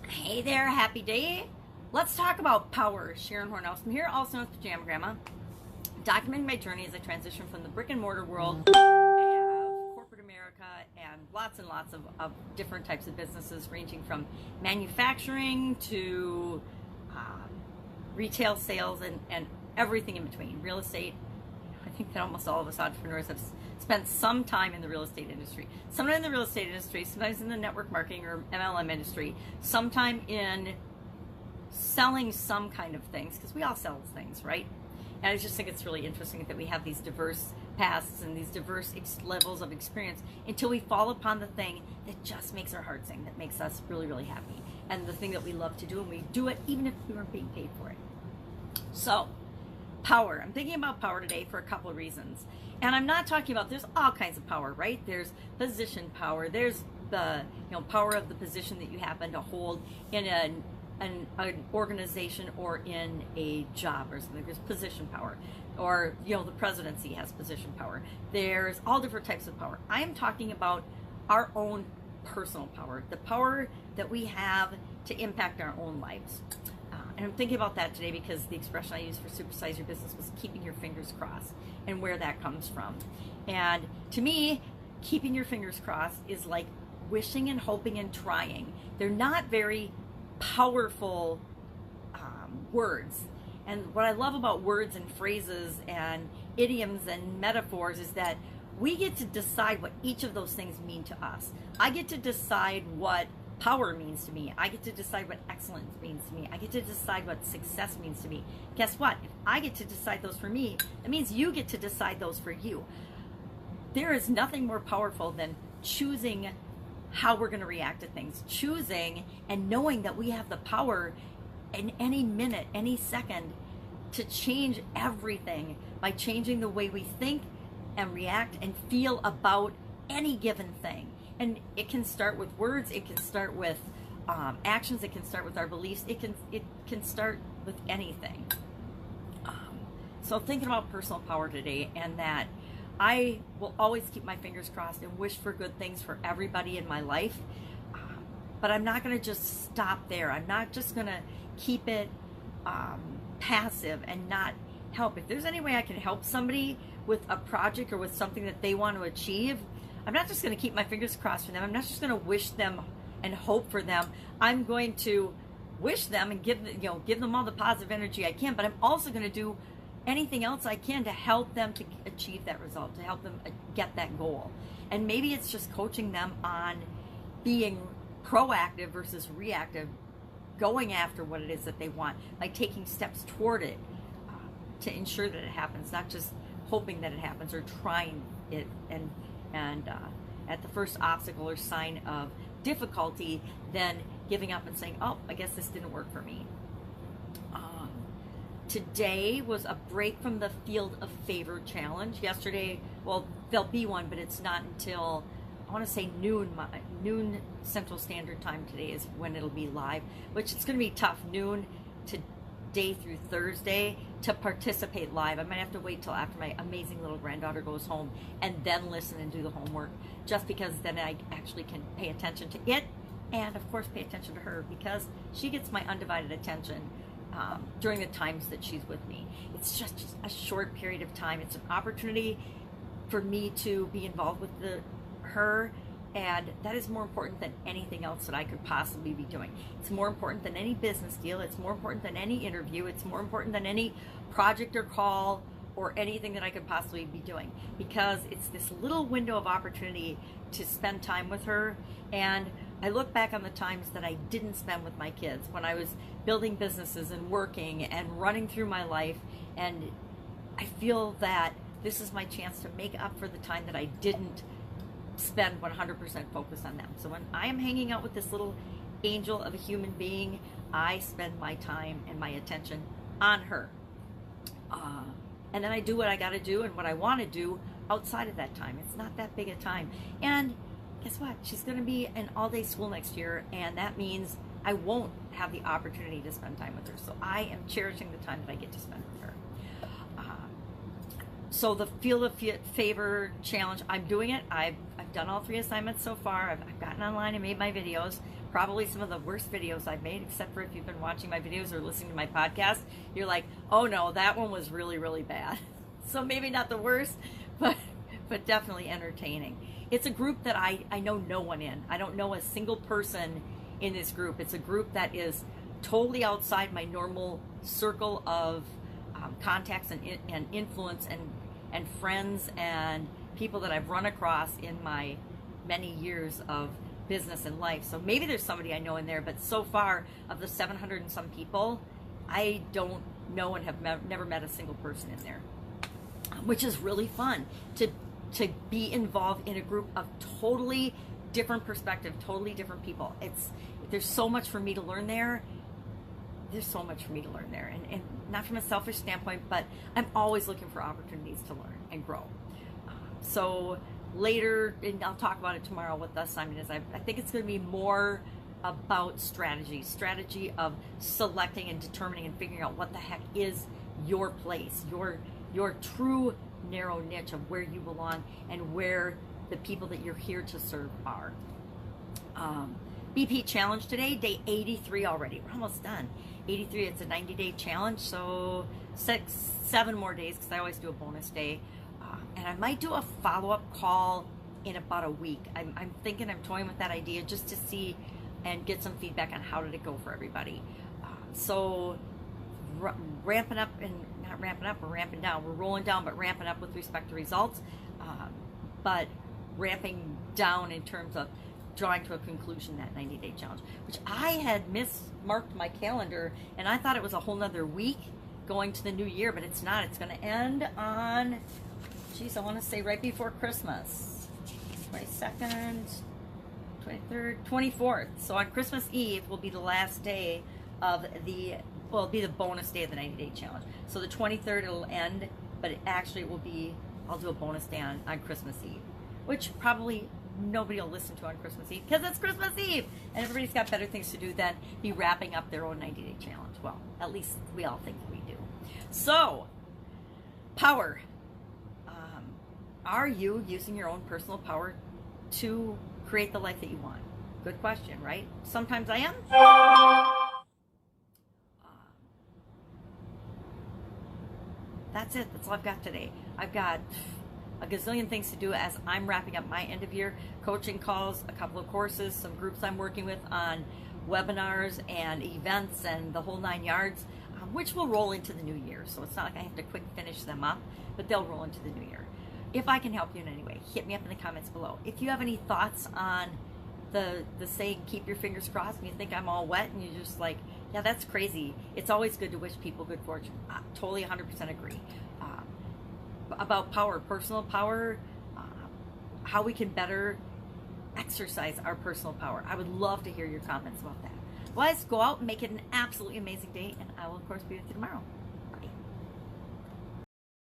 Hey there, happy day. Let's talk about power. Sharon Horne-Ellstrom here, also known as Pajama Grandma, documenting my journey as I transition from the brick and mortar world of corporate America and lots of different types of businesses, ranging from manufacturing to retail sales and everything in between. Real estate. I think that almost all of us entrepreneurs have spent some time in the real estate industry. Sometimes in the real estate industry, sometimes in the network marketing or MLM industry, sometime in selling some kind of things, because we all sell things, right? And I just think it's really interesting that we have these diverse paths and these diverse levels of experience until we fall upon the thing that just makes our heart sing, that makes us really, really happy, and the thing that we love to do, and we do it even if we weren't being paid for it. So, power. I'm thinking about power today for a couple of reasons. And I'm not talking about, there's all kinds of power, right? There's position power. There's the power of the position that you happen to hold in an organization or in a job or something. There's position power. Or, the presidency has position power. There's all different types of power. I am talking about our own personal power, the power that we have to impact our own lives. And I'm thinking about that today because the expression I used for supersize your business was keeping your fingers crossed, and where that comes from. And to me, keeping your fingers crossed is like wishing and hoping and trying. They're not very powerful words. And what I love about words and phrases and idioms and metaphors is that we get to decide what each of those things mean to us. I get to decide what power means to me. I get to decide what excellence means to me. I get to decide what success means to me. Guess what? If I get to decide those for me, that means you get to decide those for you. There is nothing more powerful than choosing how we're going to react to things. Choosing and knowing that we have the power in any minute, any second, to change everything by changing the way we think and react and feel about any given thing. And it can start with words, it can start with actions, it can start with our beliefs, it can start with anything. So thinking about personal power today, and that I will always keep my fingers crossed and wish for good things for everybody in my life. But I'm not going to just stop there. I'm not just going to keep it passive and not help. If there's any way I can help somebody with a project or with something that they want to achieve, I'm not just going to keep my fingers crossed for them. I'm not just going to wish them and hope for them. I'm going to wish them and give them all the positive energy I can, but I'm also going to do anything else I can to help them to achieve that result, to help them get that goal. And maybe it's just coaching them on being proactive versus reactive, going after what it is that they want, by taking steps toward it to ensure that it happens, not just hoping that it happens or trying it and at the first obstacle or sign of difficulty, then giving up and saying, oh, I guess this didn't work for me. Today was a break from the Field of Favor challenge. Yesterday, well, there'll be one, but it's not until, I want to say noon Central Standard Time today is when it'll be live, which it's going to be tough, noon today through Thursday, to participate live. I might have to wait till after my amazing little granddaughter goes home and then listen and do the homework, just because then I actually can pay attention to it, and of course pay attention to her, because she gets my undivided attention during the times that she's with me. It's just a short period of time. It's an opportunity for me to be involved with her, and that is more important than anything else that I could possibly be doing. It's more important than any business deal. It's more important than any interview. It's more important than any project or call or anything that I could possibly be doing, because it's this little window of opportunity to spend time with her. And I look back on the times that I didn't spend with my kids when I was building businesses and working and running through my life, and I feel that this is my chance to make up for the time that I didn't spend 100% focus on them. So when I am hanging out with this little angel of a human being, I spend my time and my attention on her. And then I do what I got to do and what I want to do outside of that time. It's not that big a time. And guess what? She's going to be in all-day school next year, and that means I won't have the opportunity to spend time with her. So I am cherishing the time that I get to spend with her. So the Field of Favor challenge, I'm doing it. I've done all 3 assignments so far. I've gotten online and made my videos. probably some of the worst videos I've made, except for if you've been watching my videos or listening to my podcast, you're like, oh no, that one was really, really bad. So maybe not the worst, but definitely entertaining. It's a group that I know no one in. I don't know a single person in this group. It's a group that is totally outside my normal circle of contacts and influence and friends and people that I've run across in my many years of business and life. So maybe there's somebody I know in there, but so far of the 700 and some people, I don't know and have never met a single person in there, which is really fun to be involved in a group of totally different perspective, totally different people. There's so much for me to learn there. There's so much for me to learn there, and not from a selfish standpoint, but I'm always looking for opportunities to learn and grow. So later, and I'll talk about it tomorrow, what the assignment is. I think it's going to be more about strategy of selecting and determining and figuring out what the heck is your place, your true narrow niche of where you belong and where the people that you're here to serve are. BP challenge today, day 83 already. We're almost done. 83, it's a 90-day challenge, so 7 more days, because I always do a bonus day. And I might do a follow-up call in about a week. I'm thinking, I'm toying with that idea just to see and get some feedback on how did it go for everybody. So ramping up, and not ramping up, we're ramping down. We're rolling down, but ramping up with respect to results. But ramping down in terms of drawing to a conclusion that 90-day challenge, which I had mismarked my calendar, and I thought it was a whole nother week going to the new year, but it's not. It's going to end on, geez, I want to say right before Christmas, 22nd, 23rd, 24th. So on Christmas Eve will be the last day of it'll be the bonus day of the 90-day challenge. So the 23rd it'll end, but it will be, I'll do a bonus day on Christmas Eve, which probably nobody will listen to on Christmas Eve because it's Christmas Eve and everybody's got better things to do than be wrapping up their own 90-day challenge. Well, at least we all think we do. So, power. Are you using your own personal power to create the life that you want? Good question, right? Sometimes I am. That's it. That's all I've got today. I've got a gazillion things to do as I'm wrapping up my end of year coaching calls, a couple of courses, some groups I'm working with on webinars and events and the whole 9 yards, which will roll into the new year. So it's not like I have to quick finish them up, but they'll roll into the new year. If I can help you in any way, hit me up in the comments below. If you have any thoughts on the saying, keep your fingers crossed, and you think I'm all wet and you're just like, yeah, that's crazy. It's always good to wish people good fortune. I totally 100% agree. About power, personal power, how we can better exercise our personal power. I would love to hear your comments about that. Well, guys, go out and make it an absolutely amazing day, and I will, of course, be with you tomorrow.